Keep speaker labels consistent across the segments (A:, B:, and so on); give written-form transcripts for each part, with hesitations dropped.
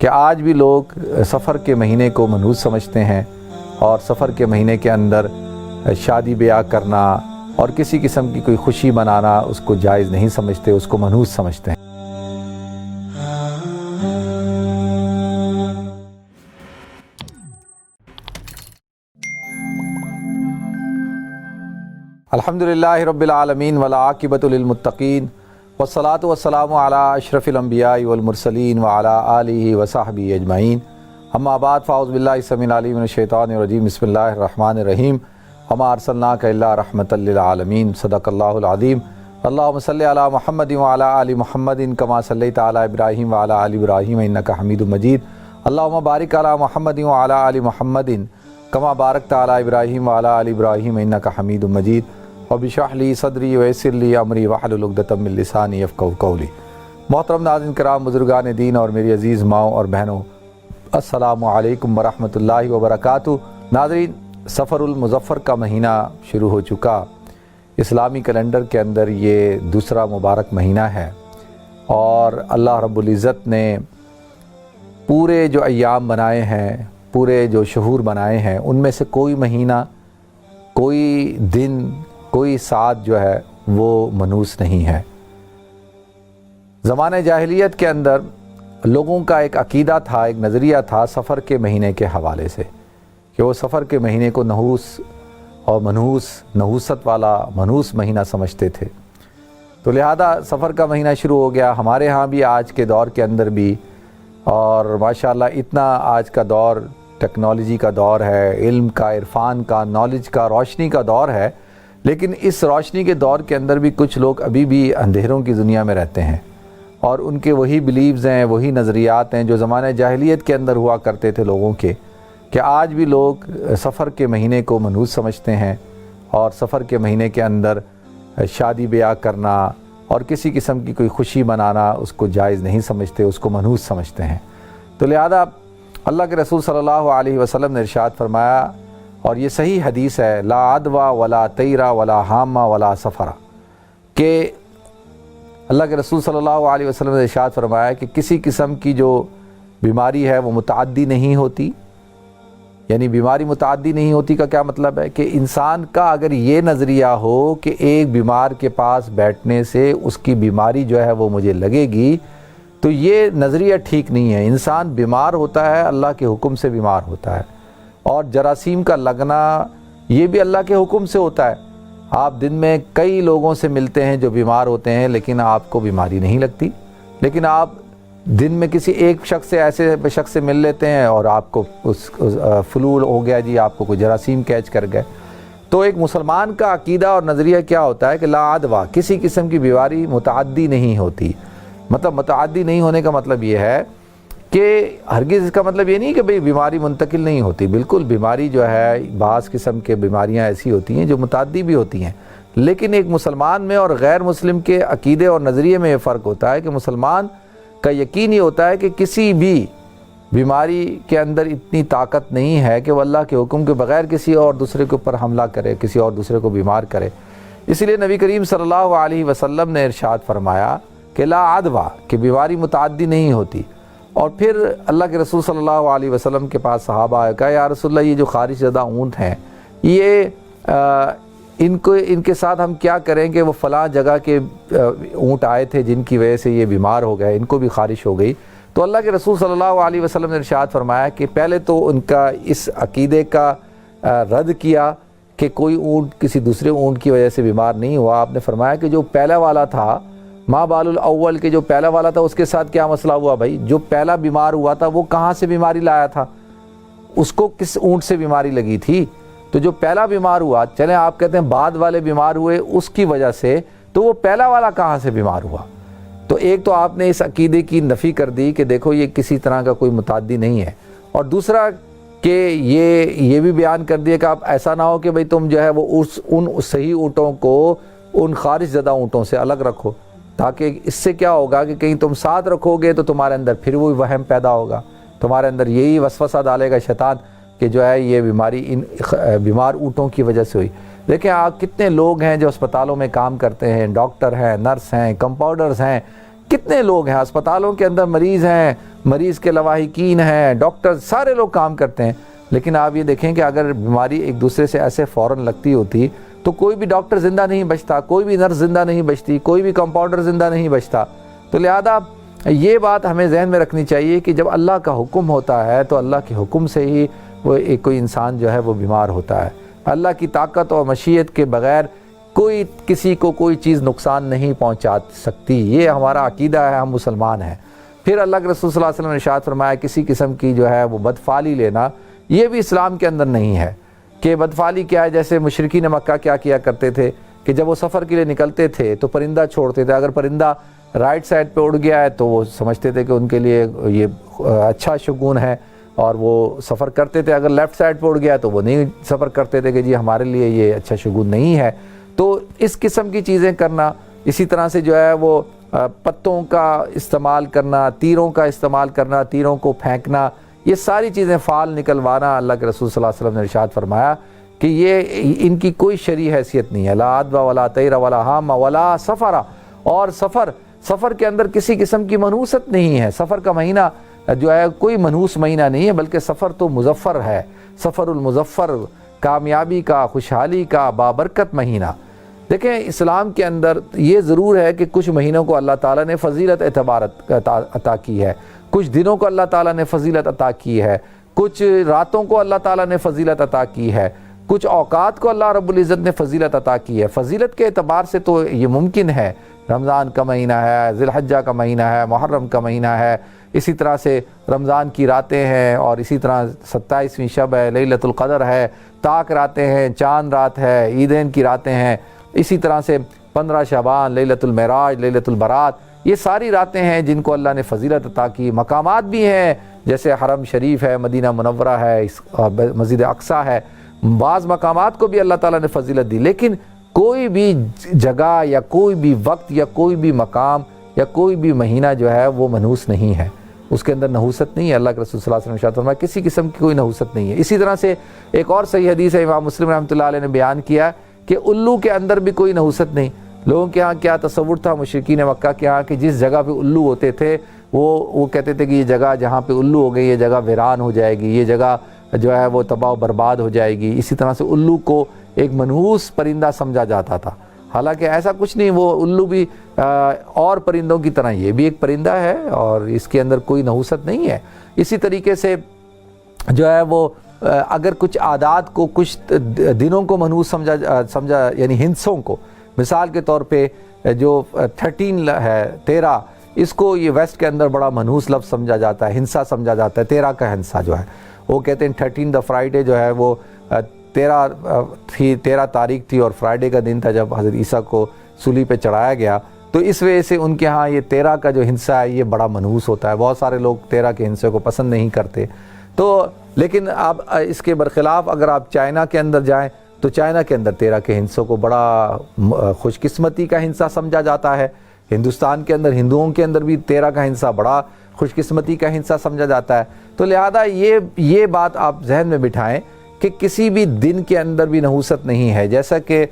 A: کہ آج بھی لوگ سفر کے مہینے کو منحوس سمجھتے ہیں اور سفر کے مہینے کے اندر شادی بیاہ کرنا اور کسی قسم کی کوئی خوشی منانا اس کو جائز نہیں سمجھتے، اس کو منحوس سمجھتے ہیں۔ الحمدللہ رب العالمین والعاقبۃ للمتقین والصلاۃ والسلام علی اشرف الانبیاء والمرسلین وعلی آلہ وصحبہ اجمعین، اما بعد فاعوذ باللہ السمیع العلیم من الشیطان الرجیم، بسم اللہ الرحمن الرحیم، وما ارسلناک الا رحمۃ للعالمین، صدق اللہ العظیم۔ اللہم صلی علی محمد وعلی آل محمد کما صلیت علی ابراہیم وعلی آل ابراہیم انک حمید مجید، اللہم بارک علی محمد وعلی آل محمد کما بارکت علی ابراہیم وعلی آل ابراہیم انک حمید مجید، رب اشرح لی صدری ویسر لی امری واحلل عقدۃ من لسانی یفقہوا قولی۔ محترم ناظرین کرام، بزرگان دین اور میری عزیز ماؤں اور بہنوں، السلام علیکم ورحمۃ اللہ وبرکاتہ۔ ناظرین، سفر المظفر کا مہینہ شروع ہو چکا، اسلامی کیلنڈر کے اندر یہ دوسرا مبارک مہینہ ہے، اور اللہ رب العزت نے پورے جو ایام بنائے ہیں، پورے جو شہور بنائے ہیں، ان میں سے کوئی مہینہ، کوئی دن، کوئی ساتھ جو ہے وہ منحوس نہیں ہے۔ زمانہ جاہلیت کے اندر لوگوں کا ایک عقیدہ تھا، ایک نظریہ تھا سفر کے مہینے کے حوالے سے، کہ وہ سفر کے مہینے کو نحوس اور نحوست والا منحوس مہینہ سمجھتے تھے۔ تو لہذا سفر کا مہینہ شروع ہو گیا ہمارے ہاں بھی، آج کے دور کے اندر بھی، اور ماشاءاللہ اتنا آج کا دور ٹیکنالوجی کا دور ہے، علم کا، عرفان کا، نالج کا، روشنی کا دور ہے، لیکن اس روشنی کے دور کے اندر بھی کچھ لوگ ابھی بھی اندھیروں کی دنیا میں رہتے ہیں، اور ان کے وہی بلیوز ہیں، وہی نظریات ہیں جو زمانہ جاہلیت کے اندر ہوا کرتے تھے لوگوں کے، کہ آج بھی لوگ سفر کے مہینے کو منحوس سمجھتے ہیں اور سفر کے مہینے کے اندر شادی بیاہ کرنا اور کسی قسم کی کوئی خوشی منانا اس کو جائز نہیں سمجھتے، اس کو منحوس سمجھتے ہیں۔ تو لہذا اللہ کے رسول صلی اللہ علیہ وسلم نے ارشاد فرمایا، اور یہ صحیح حدیث ہے، لا عدوہ ولا طیرہ ولا حامہ ولا سفرہ، کہ اللہ کے رسول صلی اللہ علیہ وسلم نے ارشاد فرمایا کہ کسی قسم کی جو بیماری ہے وہ متعدی نہیں ہوتی۔ یعنی بیماری متعدی نہیں ہوتی کا کیا مطلب ہے؟ کہ انسان کا اگر یہ نظریہ ہو کہ ایک بیمار کے پاس بیٹھنے سے اس کی بیماری جو ہے وہ مجھے لگے گی، تو یہ نظریہ ٹھیک نہیں ہے۔ انسان بیمار ہوتا ہے، اللہ کے حکم سے بیمار ہوتا ہے، اور جراثیم کا لگنا یہ بھی اللہ کے حکم سے ہوتا ہے۔ آپ دن میں کئی لوگوں سے ملتے ہیں جو بیمار ہوتے ہیں لیکن آپ کو بیماری نہیں لگتی، لیکن آپ دن میں کسی ایک شخص سے، ایسے شخص سے مل لیتے ہیں اور آپ کو اس فلو ہو گیا، جی آپ کو کوئی جراثیم کیچ کر گئے۔ تو ایک مسلمان کا عقیدہ اور نظریہ کیا ہوتا ہے کہ لا عدوہ، کسی قسم کی بیماری متعدی نہیں ہوتی۔ مطلب متعدی نہیں ہونے کا مطلب یہ ہے کہ ہرگز اس کا مطلب یہ نہیں کہ بھئی بیماری منتقل نہیں ہوتی، بالکل بیماری جو ہے، بعض قسم کے بیماریاں ایسی ہوتی ہیں جو متعدی بھی ہوتی ہیں، لیکن ایک مسلمان میں اور غیر مسلم کے عقیدے اور نظریے میں یہ فرق ہوتا ہے کہ مسلمان کا یقین یہ ہوتا ہے کہ کسی بھی بیماری کے اندر اتنی طاقت نہیں ہے کہ وہ اللہ کے حکم کے بغیر کسی اور دوسرے کے اوپر حملہ کرے، کسی اور دوسرے کو بیمار کرے۔ اس لیے نبی کریم صلی اللہ علیہ وسلم نے ارشاد فرمایا کہ لا عدوہ، کہ بیماری متعدی نہیں ہوتی۔ اور پھر اللہ کے رسول صلی اللہ علیہ وسلم کے پاس صحابہ آئے، کہا یا رسول اللہ، یہ جو خارش زدہ اونٹ ہیں، یہ ان کے ساتھ ہم کیا کریں کہ وہ فلاں جگہ کے اونٹ آئے تھے جن کی وجہ سے یہ بیمار ہو گئے، ان کو بھی خارش ہو گئی۔ تو اللہ کے رسول صلی اللہ علیہ وسلم نے ارشاد فرمایا کہ پہلے تو ان کا اس عقیدے کا رد کیا کہ کوئی اونٹ کسی دوسرے اونٹ کی وجہ سے بیمار نہیں ہوا۔ آپ نے فرمایا کہ جو پہلا والا تھا، ما بال الاول، کے جو پہلا والا تھا اس کے ساتھ کیا مسئلہ ہوا بھائی؟ جو پہلا بیمار ہوا تھا وہ کہاں سے بیماری لایا تھا؟ اس کو کس اونٹ سے بیماری لگی تھی؟ تو جو پہلا بیمار ہوا، چلیں آپ کہتے ہیں بعد والے بیمار ہوئے اس کی وجہ سے، تو وہ پہلا والا کہاں سے بیمار ہوا؟ تو ایک تو آپ نے اس عقیدے کی نفی کر دی کہ دیکھو یہ کسی طرح کا کوئی متعدی نہیں ہے، اور دوسرا کہ یہ بھی بیان کر دیا کہ آپ ایسا نہ ہو کہ بھئی تم جو ہے وہ ان صحیح اونٹوں کو ان خارش زدہ اونٹوں سے الگ رکھو، تاکہ اس سے کیا ہوگا کہ کہیں تم ساتھ رکھو گے تو تمہارے اندر پھر وہی وہم پیدا ہوگا، تمہارے اندر یہی وسوسہ ڈالے گا شیطان کہ جو ہے یہ بیماری ان بیمار اونٹوں کی وجہ سے ہوئی۔ دیکھیں آپ کتنے لوگ ہیں جو اسپتالوں میں کام کرتے ہیں، ڈاکٹر ہیں، نرس ہیں، کمپاؤنڈرز ہیں، کتنے لوگ ہیں اسپتالوں کے اندر، مریض ہیں، مریض کے لواحقین ہیں، ڈاکٹر، سارے لوگ کام کرتے ہیں، لیکن آپ یہ دیکھیں کہ اگر بیماری ایک دوسرے سے ایسے فوراً لگتی ہوتی تو کوئی بھی ڈاکٹر زندہ نہیں بچتا، کوئی بھی نرس زندہ نہیں بچتی، کوئی بھی کمپاؤنڈر زندہ نہیں بچتا۔ تو لہذا یہ بات ہمیں ذہن میں رکھنی چاہیے کہ جب اللہ کا حکم ہوتا ہے تو اللہ کے حکم سے ہی وہ کوئی انسان جو ہے وہ بیمار ہوتا ہے۔ اللہ کی طاقت اور مشیت کے بغیر کوئی کسی کو کوئی چیز نقصان نہیں پہنچا سکتی، یہ ہمارا عقیدہ ہے، ہم مسلمان ہیں۔ پھر اللہ کے رسول صلی اللہ علیہ وسلم نے ارشاد فرمایا کسی قسم کی جو ہے وہ بدفعلی لینا، یہ بھی اسلام کے اندر نہیں ہے۔ کہ بدفعلی کیا ہے؟ جیسے مشرکین مکہ کیا کرتے تھے کہ جب وہ سفر کے لیے نکلتے تھے تو پرندہ چھوڑتے تھے، اگر پرندہ رائٹ سائڈ پہ اڑ گیا ہے تو وہ سمجھتے تھے کہ ان کے لیے یہ اچھا شگون ہے اور وہ سفر کرتے تھے، اگر لیفٹ سائڈ پہ اڑ گیا تو وہ نہیں سفر کرتے تھے کہ جی ہمارے لیے یہ اچھا شگون نہیں ہے۔ تو اس قسم کی چیزیں کرنا، اسی طرح سے جو ہے وہ پتوں کا استعمال کرنا، تیروں کا استعمال کرنا، تیروں کو پھینکنا، یہ ساری چیزیں فال نکلوانا، اللہ کے رسول صلی اللہ علیہ وسلم نے ارشاد فرمایا کہ یہ ان کی کوئی شرعی حیثیت نہیں ہے۔ لا عدوہ ولا طیر ولا حام ولا سفر، اور سفر کے اندر کسی قسم کی منحوست نہیں ہے۔ سفر کا مہینہ جو ہے کوئی منحوس مہینہ نہیں ہے، بلکہ سفر تو مظفر ہے، سفر المظفر، کامیابی کا، خوشحالی کا، بابرکت مہینہ۔ دیکھیں اسلام کے اندر یہ ضرور ہے کہ کچھ مہینوں کو اللہ تعالیٰ نے فضیلت اعتبارت عطا کی ہے، کچھ دنوں کو اللہ تعالیٰ نے فضیلت عطا کی ہے، کچھ راتوں کو اللہ تعالیٰ نے فضیلت عطا کی ہے، کچھ اوقات کو اللہ رب العزت نے فضیلت عطا کی ہے۔ فضیلت کے اعتبار سے تو یہ ممکن ہے، رمضان کا مہینہ ہے، ذی الحجہ کا مہینہ ہے، محرم کا مہینہ ہے، اسی طرح سے رمضان کی راتیں ہیں، اور اسی طرح 27ویں شب ہے، لیلۃ القدر ہے، طاق راتیں ہیں، چاند رات ہے، عیدین کی راتیں ہیں، اسی طرح سے 15 شعبان، لیلۃ المعراج، لیلۃ البرات، یہ ساری راتیں ہیں جن کو اللہ نے فضیلت عطا کی۔ مقامات بھی ہیں جیسے حرم شریف ہے، مدینہ منورہ ہے، مسجد اقصیٰ ہے، بعض مقامات کو بھی اللہ تعالیٰ نے فضیلت دی، لیکن کوئی بھی جگہ یا کوئی بھی وقت یا کوئی بھی مقام یا کوئی بھی مہینہ جو ہے وہ منحوس نہیں ہے، اس کے اندر نحوست نہیں ہے۔ اللہ کے رسول صلی اللہ علیہ وسلم نے ارشاد فرمایا کسی قسم کی کوئی نحوست نہیں ہے۔ اسی طرح سے ایک اور صحیح حدیث ہے، امام مسلم رحمۃ اللہ علیہ نے بیان کیا کہ الو کے اندر بھی کوئی نحوست نہیں۔ لوگوں کے ہاں کیا تصور تھا مشرکین مکہ کے ہاں کہ جس جگہ پہ الو ہوتے تھے وہ کہتے تھے کہ یہ جگہ جہاں پہ الو ہو گئی یہ جگہ ویران ہو جائے گی، یہ جگہ جو ہے وہ تباہ و برباد ہو جائے گی۔ اسی طرح سے الو کو ایک منحوس پرندہ سمجھا جاتا تھا، حالانکہ ایسا کچھ نہیں، وہ الو بھی اور پرندوں کی طرح یہ بھی ایک پرندہ ہے اور اس کے اندر کوئی نحوست نہیں ہے۔ اسی طریقے سے جو ہے وہ اگر کچھ عادات کو، کچھ دنوں کو منحوس سمجھا یعنی ہندسوں کو، مثال کے طور پہ جو 13 ہے 13، اس کو یہ ویسٹ کے اندر بڑا منحوس لفظ سمجھا جاتا ہے، ہنسا سمجھا جاتا ہے، 13 کا ہنسا جو ہے، وہ کہتے ہیں 13 فرائیڈے جو ہے وہ 13 تاریخ تھی اور فرائیڈے کا دن تھا جب حضرت عیسیٰ کو صلیب پہ چڑھایا گیا، تو اس وجہ سے ان کے ہاں یہ 13 کا جو ہنسا ہے یہ بڑا منحوس ہوتا ہے۔ بہت سارے لوگ 13 کے ہنسے کو پسند نہیں کرتے۔ تو لیکن اب اس کے برخلاف اگر آپ چائنا کے اندر جائیں تو چائنا کے اندر 13 کے ہنسوں کو بڑا خوش قسمتی کا ہنسا سمجھا جاتا ہے۔ ہندوستان کے اندر، ہندوؤں کے اندر بھی 13 کا ہنسا بڑا خوش قسمتی کا ہنسا سمجھا جاتا ہے۔ تو لہذا یہ بات آپ ذہن میں بٹھائیں کہ کسی بھی دن کے اندر بھی نحوست نہیں ہے۔ جیسا کہ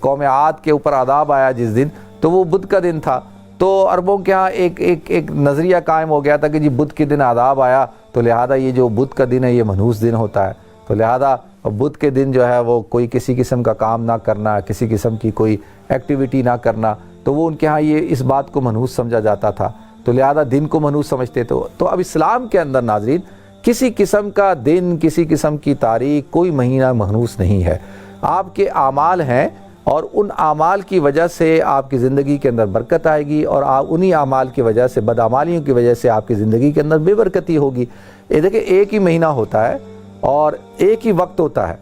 A: قوم عاد کے اوپر عذاب آیا جس دن، تو وہ بدھ کا دن تھا، تو عربوں کے ہاں ایک نظریہ قائم ہو گیا تھا کہ جی بدھ کے دن عذاب آیا تو لہذا یہ جو بدھ کا دن ہے یہ منحوس دن ہوتا ہے، تو لہذا بدھ کے دن جو ہے وہ کوئی کسی قسم کا کام نہ کرنا، کسی قسم کی کوئی ایکٹیویٹی نہ کرنا، تو وہ ان کے ہاں یہ اس بات کو منحوس سمجھا جاتا تھا، تو لہذا دن کو منحوس سمجھتے تھے۔ تو اب اسلام کے اندر ناظرین کسی قسم کا دن، کسی قسم کی تاریخ، کوئی مہینہ منحوس نہیں ہے۔ آپ کے اعمال ہیں اور ان اعمال کی وجہ سے آپ کی زندگی کے اندر برکت آئے گی، اور انہی اعمال کی وجہ سے، بدعمالیوں کی وجہ سے آپ کی زندگی کے اندر بے برکتی ہوگی۔ یہ دیکھیں ایک ہی مہینہ ہوتا ہے اور ایک ہی وقت ہوتا ہے،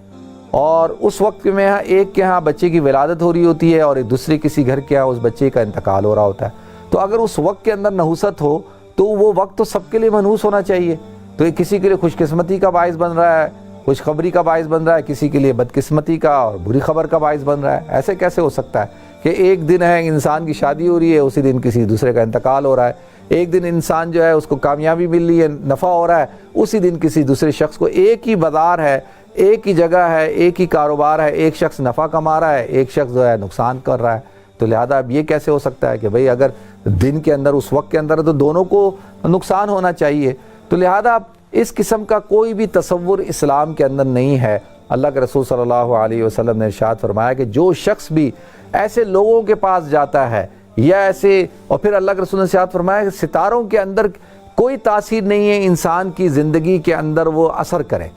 A: اور اس وقت میں ایک کے ہاں بچے کی ولادت ہو رہی ہوتی ہے اور ایک دوسرے کسی گھر کے ہاں اس بچے کا انتقال ہو رہا ہوتا ہے۔ تو اگر اس وقت کے اندر نحوست ہو تو وہ وقت تو سب کے لیے منحوس ہونا چاہیے۔ تو یہ کسی کے لیے خوش قسمتی کا باعث بن رہا ہے، خوشخبری کا باعث بن رہا ہے، کسی کے لیے بدقسمتی کا اور بری خبر کا باعث بن رہا ہے۔ ایسے کیسے ہو سکتا ہے کہ ایک دن ہے انسان کی شادی ہو رہی ہے، اسی دن کسی دوسرے کا انتقال ہو رہا ہے، ایک دن انسان جو ہے اس کو کامیابی مل رہی ہے، نفع ہو رہا ہے، اسی دن کسی دوسرے شخص کو، ایک ہی بازار ہے، ایک ہی جگہ ہے، ایک ہی کاروبار ہے، ایک شخص نفع کما رہا ہے، ایک شخص جو ہے نقصان کر رہا ہے۔ تو لہذا اب یہ کیسے ہو سکتا ہے کہ بھئی اگر دن کے اندر اس وقت کے اندر تو دونوں کو نقصان ہونا چاہیے. تو لہذا اس قسم کا کوئی بھی تصور اسلام کے اندر نہیں ہے. اللہ کے رسول صلی اللہ علیہ وسلم نے ارشاد فرمایا کہ جو شخص بھی ایسے لوگوں کے پاس جاتا ہے یا ایسے، اور پھر اللہ کے رسول نے ارشاد فرمایا کہ ستاروں کے اندر کوئی تاثیر نہیں ہے انسان کی زندگی کے اندر وہ اثر کریں.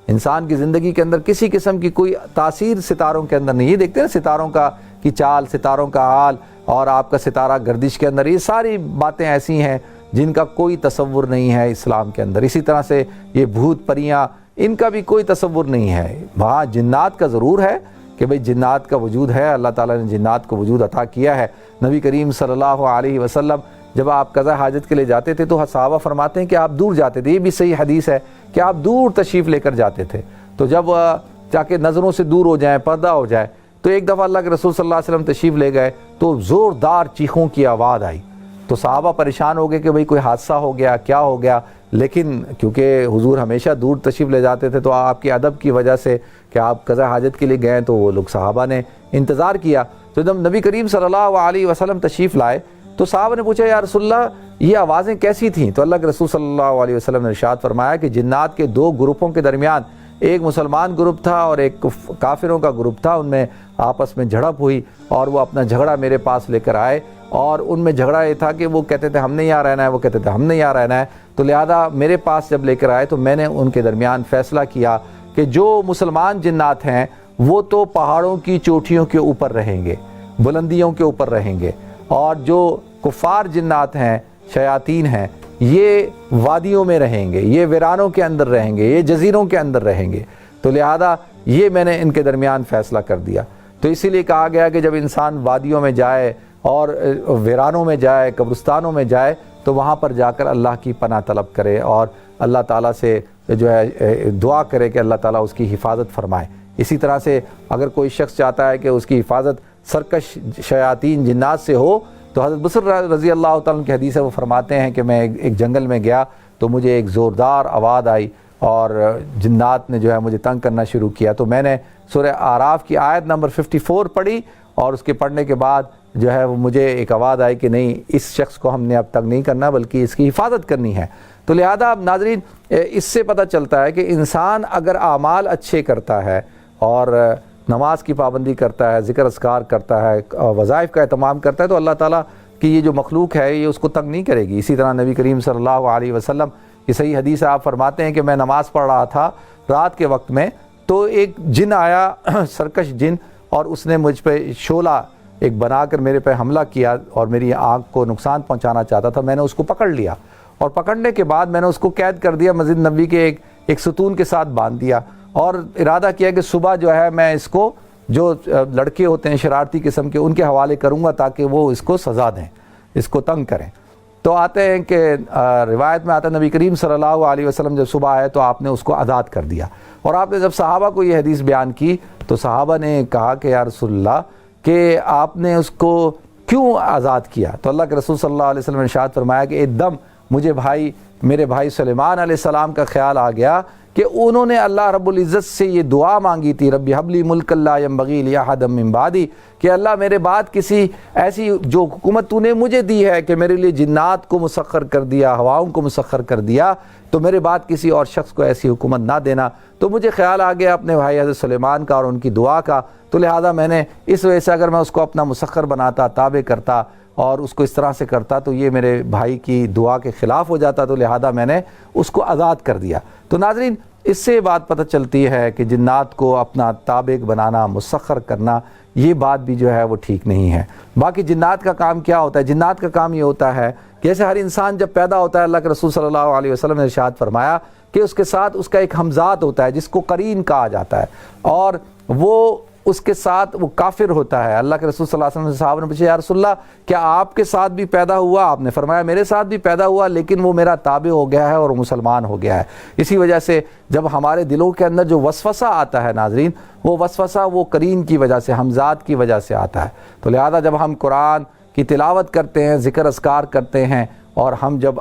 A: انسان کی زندگی کے اندر کسی قسم کی کوئی تاثیر ستاروں کے اندر نہیں. یہ دیکھتے ہیں ستاروں کی چال، ستاروں کا حال اور آپ کا ستارہ گردش کے اندر، یہ ساری باتیں ایسی ہیں جن کا کوئی تصور نہیں ہے اسلام کے اندر. اسی طرح سے یہ بھوت پریاں، ان کا بھی کوئی تصور نہیں ہے. وہاں جنات کا ضرور ہے کہ بھئی جنات کا وجود ہے، اللہ تعالیٰ نے جنات کو وجود عطا کیا ہے. نبی کریم صلی اللہ علیہ وسلم جب آپ قضاء حاجت کے لیے جاتے تھے تو صحابہ فرماتے ہیں کہ آپ دور جاتے تھے. یہ بھی صحیح حدیث ہے کہ آپ دور تشریف لے کر جاتے تھے. تو جب جا کے نظروں سے دور ہو جائیں، پردہ ہو جائے، تو ایک دفعہ اللہ کے رسول صلی اللہ علیہ وسلم تشریف لے گئے تو زوردار چیخوں کی آواز آئی. تو صحابہ پریشان ہو گئے کہ بھئی کوئی حادثہ ہو گیا، کیا ہو گیا. لیکن کیونکہ حضور ہمیشہ دور تشریف لے جاتے تھے تو آپ کی ادب کی وجہ سے کہ آپ قضاء حاجت کے لیے گئے تو وہ لوگ صحابہ نے انتظار کیا. تو جب نبی کریم صلی اللہ علیہ وسلم تشریف لائے تو صحابہ نے پوچھا یا رسول اللہ یہ آوازیں کیسی تھیں؟ تو اللہ کے رسول صلی اللہ علیہ وسلم نے ارشاد فرمایا کہ جنات کے دو گروپوں کے درمیان ایک مسلمان گروپ تھا اور ایک کافروں کا گروپ تھا. ان میں آپس میں جھڑپ ہوئی اور وہ اپنا جھگڑا میرے پاس لے کر آئے اور ان میں جھگڑا یہ تھا کہ وہ کہتے تھے ہم نے یہاں رہنا ہے، وہ کہتے تھے ہم نے یہاں رہنا ہے. تو لہذا میرے پاس جب لے کر آئے تو میں نے ان کے درمیان فیصلہ کیا کہ جو مسلمان جنات ہیں وہ تو پہاڑوں کی چوٹیوں کے اوپر رہیں گے، بلندیوں کے اوپر رہیں گے، اور جو کفار جنات ہیں، شیاطین ہیں، یہ وادیوں میں رہیں گے، یہ ویرانوں کے اندر رہیں گے، یہ جزیروں کے اندر رہیں گے. تو لہذا یہ میں نے ان کے درمیان فیصلہ کر دیا. تو اسی لیے کہا گیا کہ جب انسان وادیوں میں جائے اور ویرانوں میں جائے، قبرستانوں میں جائے تو وہاں پر جا کر اللہ کی پناہ طلب کرے اور اللہ تعالیٰ سے جو ہے دعا کرے کہ اللہ تعالیٰ اس کی حفاظت فرمائے. اسی طرح سے اگر کوئی شخص چاہتا ہے کہ اس کی حفاظت سرکش شیاطین جنات سے ہو تو حضرت بصر رضی اللہ تعالیٰ کی حدیث ہے، وہ فرماتے ہیں کہ میں ایک جنگل میں گیا تو مجھے ایک زوردار آواز آئی اور جنات نے جو ہے مجھے تنگ کرنا شروع کیا. تو میں نے سورہ اعراف کی آیت نمبر 54 پڑھی اور اس کے پڑھنے کے بعد جو ہے وہ مجھے ایک آواز آئی کہ نہیں، اس شخص کو ہم نے اب تک نہیں کرنا بلکہ اس کی حفاظت کرنی ہے. تو لہذا ناظرین اس سے پتہ چلتا ہے کہ انسان اگر اعمال اچھے کرتا ہے اور نماز کی پابندی کرتا ہے، ذکر اذکار کرتا ہے، وظائف کا اہتمام کرتا ہے تو اللہ تعالیٰ کی یہ جو مخلوق ہے یہ اس کو تنگ نہیں کرے گی. اسی طرح نبی کریم صلی اللہ علیہ وسلم کی صحیح حدیث ہے، آپ فرماتے ہیں کہ میں نماز پڑھ رہا تھا رات کے وقت میں تو ایک جن آیا، سرکش جن، اور اس نے مجھ پہ شعلہ ایک بنا کر میرے پہ حملہ کیا اور میری آنکھ کو نقصان پہنچانا چاہتا تھا. میں نے اس کو پکڑ لیا اور پکڑنے کے بعد میں نے اس کو قید کر دیا، مسجد نبوی کے ایک ستون کے ساتھ باندھ دیا اور ارادہ کیا کہ صبح جو ہے میں اس کو، جو لڑکے ہوتے ہیں شرارتی قسم کے، ان کے حوالے کروں گا تاکہ وہ اس کو سزا دیں، اس کو تنگ کریں. تو آتے ہیں کہ روایت میں آتا ہے نبی کریم صلی اللہ علیہ وسلم جب صبح آئے تو آپ نے اس کو آزاد کر دیا. اور آپ نے جب صحابہ کو یہ حدیث بیان کی تو صحابہ نے کہا کہ یا رسول اللہ کہ آپ نے اس کو کیوں آزاد کیا؟ تو اللہ کے رسول صلی اللہ علیہ وسلم نے ارشاد فرمایا کہ ایک دم مجھے میرے بھائی سلیمان علیہ السلام کا خیال آ گیا کہ انہوں نے اللہ رب العزت سے یہ دعا مانگی تھی، رب ہب لی ملک لا ینبغی لأحد من بعدی، کہ اللہ میرے بعد کسی ایسی جو حکومت تو نے مجھے دی ہے کہ میرے لیے جنات کو مسخر کر دیا، ہواؤں کو مسخر کر دیا، تو میرے بعد کسی اور شخص کو ایسی حکومت نہ دینا. تو مجھے خیال آ گیا اپنے بھائی حضرت سلیمان کا اور ان کی دعا کا. تو لہذا میں نے اس وجہ سے اگر میں اس کو اپنا مسخر بناتا، تابع کرتا اور اس کو اس طرح سے کرتا تو یہ میرے بھائی کی دعا کے خلاف ہو جاتا، تو لہذا میں نے اس کو آزاد کر دیا. تو ناظرین اس سے بات پتہ چلتی ہے کہ جنات کو اپنا تابع بنانا، مسخر کرنا، یہ بات بھی جو ہے وہ ٹھیک نہیں ہے. باقی جنات کا کام کیا ہوتا ہے؟ جنات کا کام یہ ہوتا ہے کہ جیسے ہر انسان جب پیدا ہوتا ہے، اللہ کے رسول صلی اللہ علیہ وسلم نے ارشاد فرمایا کہ اس کے ساتھ اس کا ایک ہمزاد ہوتا ہے جس کو قرین کہا جاتا ہے، اور وہ اس کے ساتھ وہ کافر ہوتا ہے. اللہ کے رسول صلی اللہ علیہ وسلم سے صحابہ نے پوچھا یا رسول اللہ کیا آپ کے ساتھ بھی پیدا ہوا؟ آپ نے فرمایا میرے ساتھ بھی پیدا ہوا لیکن وہ میرا تابع ہو گیا ہے اور مسلمان ہو گیا ہے. اسی وجہ سے جب ہمارے دلوں کے اندر جو وسوسہ آتا ہے ناظرین، وہ وسوسہ وہ قرین کی وجہ سے، ہمزاد کی وجہ سے آتا ہے. تو لہذا جب ہم قرآن کی تلاوت کرتے ہیں، ذکر اذکار کرتے ہیں اور ہم جب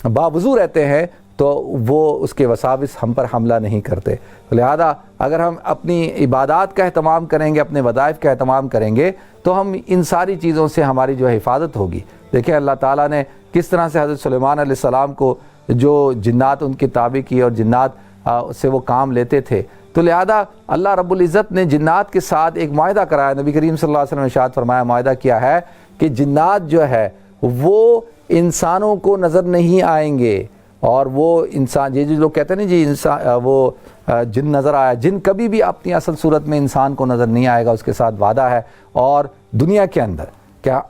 A: باوضو رہتے ہیں تو وہ اس کے وساوس ہم پر حملہ نہیں کرتے. لہذا اگر ہم اپنی عبادات کا اہتمام کریں گے، اپنے وظائف کا اہتمام کریں گے تو ہم ان ساری چیزوں سے ہماری جو حفاظت ہوگی. دیکھیں اللہ تعالیٰ نے کس طرح سے حضرت سلیمان علیہ السلام کو جو جنات ان کی تابع کی اور جنات سے وہ کام لیتے تھے، تو لہذا اللہ رب العزت نے جنات کے ساتھ ایک معاہدہ کرایا۔ نبی کریم صلی اللہ علیہ وسلم نے ارشاد فرمایا، معاہدہ کیا ہے کہ جنات جو ہے وہ انسانوں کو نظر نہیں آئیں گے، اور وہ انسان یہ جو لوگ کہتے ہیں نا جی انسان وہ جن نظر آیا، جن کبھی بھی اپنی اصل صورت میں انسان کو نظر نہیں آئے گا، اس کے ساتھ وعدہ ہے۔ اور دنیا کے اندر کیا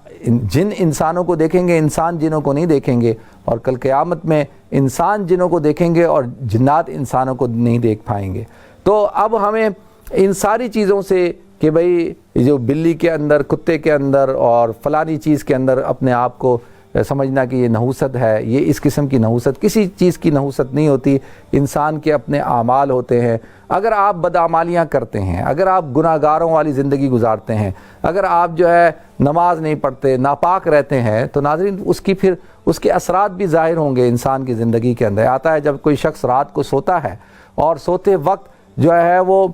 A: جن انسانوں کو دیکھیں گے، انسان جنوں کو نہیں دیکھیں گے، اور کل قیامت میں انسان جنوں کو دیکھیں گے اور جنات انسانوں کو نہیں دیکھ پائیں گے۔ تو اب ہمیں ان ساری چیزوں سے کہ بھئی جو بلی کے اندر، کتے کے اندر اور فلانی چیز کے اندر اپنے آپ کو سمجھنا کہ یہ نحوست ہے، یہ اس قسم کی نحوست، کسی چیز کی نحوست نہیں ہوتی، انسان کے اپنے اعمال ہوتے ہیں۔ اگر آپ بدعمالیاں کرتے ہیں، اگر آپ گناہ گاروں والی زندگی گزارتے ہیں، اگر آپ جو ہے نماز نہیں پڑھتے، ناپاک رہتے ہیں، تو ناظرین اس کے اثرات بھی ظاہر ہوں گے انسان کی زندگی کے اندر۔ آتا ہے جب کوئی شخص رات کو سوتا ہے اور سوتے وقت جو ہے وہ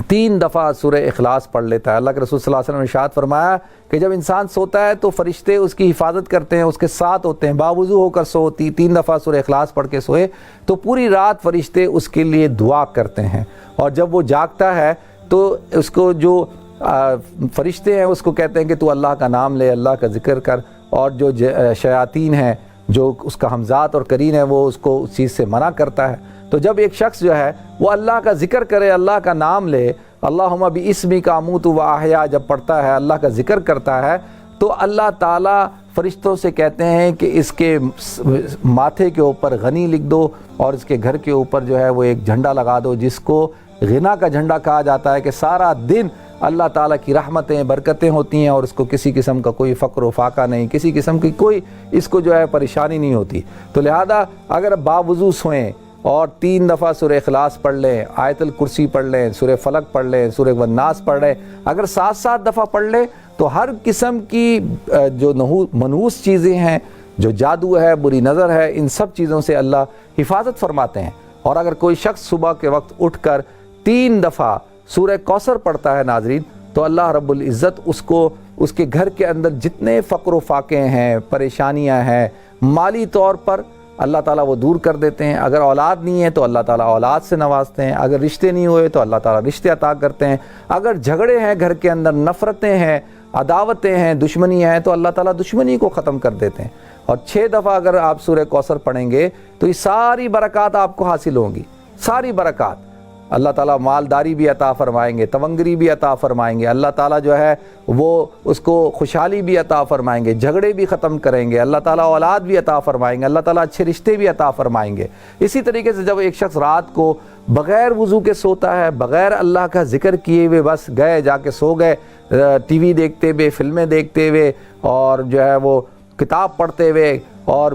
A: 3 دفعہ سورہ اخلاص پڑھ لیتا ہے۔ اللہ کے رسول صلی اللہ علیہ وسلم نے ارشاد فرمایا کہ جب انسان سوتا ہے تو فرشتے اس کی حفاظت کرتے ہیں، اس کے ساتھ ہوتے ہیں، باوضو ہو کر سوتی 3 دفعہ سورہ اخلاص پڑھ کے سوئے تو پوری رات فرشتے اس کے لیے دعا کرتے ہیں، اور جب وہ جاگتا ہے تو اس کو جو فرشتے ہیں اس کو کہتے ہیں کہ تو اللہ کا نام لے، اللہ کا ذکر کر، اور جو شیاطین ہیں، جو اس کا حمزات اور قرین ہے، وہ اس کو اس چیز سے منع کرتا ہے۔ تو جب ایک شخص جو ہے وہ اللہ کا ذکر کرے، اللہ کا نام لے، اللہم باسمک اموت و احیا جب پڑھتا ہے، اللہ کا ذکر کرتا ہے، تو اللہ تعالیٰ فرشتوں سے کہتے ہیں کہ اس کے ماتھے کے اوپر غنی لکھ دو، اور اس کے گھر کے اوپر جو ہے وہ ایک جھنڈا لگا دو جس کو غنا کا جھنڈا کہا جاتا ہے، کہ سارا دن اللہ تعالیٰ کی رحمتیں برکتیں ہوتی ہیں، اور اس کو کسی قسم کا کوئی فقر و فاقہ نہیں، کسی قسم کی کوئی اس کو جو ہے پریشانی نہیں ہوتی۔ تو لہذا اگر باوضو سوئیں اور 3 دفعہ سورہ اخلاص پڑھ لیں، آیت الکرسی پڑھ لیں، سورہ فلق پڑھ لیں، سورہ والناس پڑھ لیں، اگر 7 دفعہ پڑھ لیں تو ہر قسم کی جو منحوس چیزیں ہیں، جو جادو ہے، بری نظر ہے، ان سب چیزوں سے اللہ حفاظت فرماتے ہیں۔ اور اگر کوئی شخص صبح کے وقت اٹھ کر 3 دفعہ سورہ کوثر پڑھتا ہے ناظرین، تو اللہ رب العزت اس کو اس کے گھر کے اندر جتنے فقر و فاقے ہیں، پریشانیاں ہیں، مالی طور پر اللہ تعالیٰ وہ دور کر دیتے ہیں۔ اگر اولاد نہیں ہے تو اللہ تعالیٰ اولاد سے نوازتے ہیں، اگر رشتے نہیں ہوئے تو اللہ تعالیٰ رشتے عطا کرتے ہیں، اگر جھگڑے ہیں گھر کے اندر، نفرتیں ہیں، عداوتیں ہیں، دشمنی ہیں، تو اللہ تعالیٰ دشمنی کو ختم کر دیتے ہیں۔ اور 6 دفعہ اگر آپ سورہ کوثر پڑھیں گے تو یہ ساری برکات آپ کو حاصل ہوں گی، ساری برکات۔ اللہ تعالیٰ مالداری بھی عطا فرمائیں گے، تونگری بھی عطا فرمائیں گے، اللہ تعالیٰ جو ہے وہ اس کو خوشحالی بھی عطا فرمائیں گے، جھگڑے بھی ختم کریں گے، اللہ تعالیٰ اولاد بھی عطا فرمائیں گے، اللہ تعالیٰ اچھے رشتے بھی عطا فرمائیں گے۔ اسی طریقے سے جب ایک شخص رات کو بغیر وضو کے سوتا ہے، بغیر اللہ کا ذکر کیے ہوئے بس گئے جا کے سو گئے، ٹی وی دیکھتے ہوئے، فلمیں دیکھتے ہوئے، اور جو ہے وہ کتاب پڑھتے ہوئے، اور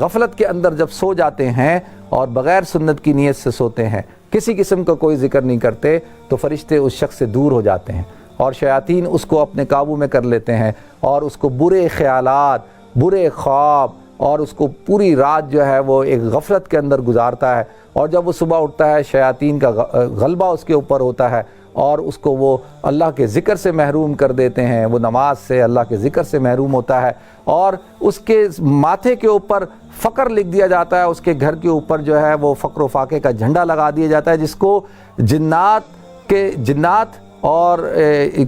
A: غفلت کے اندر جب سو جاتے ہیں اور بغیر سنت کی نیت سے سوتے ہیں، کسی قسم کا کوئی ذکر نہیں کرتے، تو فرشتے اس شخص سے دور ہو جاتے ہیں، اور شیاطین اس کو اپنے قابو میں کر لیتے ہیں، اور اس کو برے خیالات، برے خواب، اور اس کو پوری رات جو ہے وہ ایک غفلت کے اندر گزارتا ہے، اور جب وہ صبح اٹھتا ہے شیاطین کا غلبہ اس کے اوپر ہوتا ہے، اور اس کو وہ اللہ کے ذکر سے محروم کر دیتے ہیں، وہ نماز سے، اللہ کے ذکر سے محروم ہوتا ہے، اور اس کے ماتھے کے اوپر فقر لکھ دیا جاتا ہے، اس کے گھر کے اوپر جو ہے وہ فقر و فاقے کا جھنڈا لگا دیا جاتا ہے، جس کو جنات اور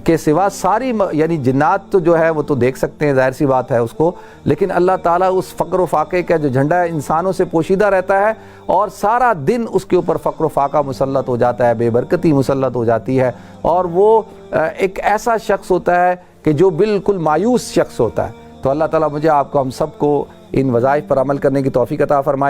A: کے سوا ساری یعنی جنات تو جو ہے وہ تو دیکھ سکتے ہیں، ظاہر سی بات ہے اس کو، لیکن اللہ تعالیٰ اس فقر و فاقے کا جو جھنڈا ہے انسانوں سے پوشیدہ رہتا ہے، اور سارا دن اس کے اوپر فقر و فاقہ مسلط ہو جاتا ہے، بے برکتی مسلط ہو جاتی ہے، اور وہ ایک ایسا شخص ہوتا ہے کہ جو بالکل مایوس شخص ہوتا ہے۔ تو اللہ تعالیٰ مجھے آپ کو ہم سب کو ان وظائف پر عمل کرنے کی توفیق عطا فرمائے۔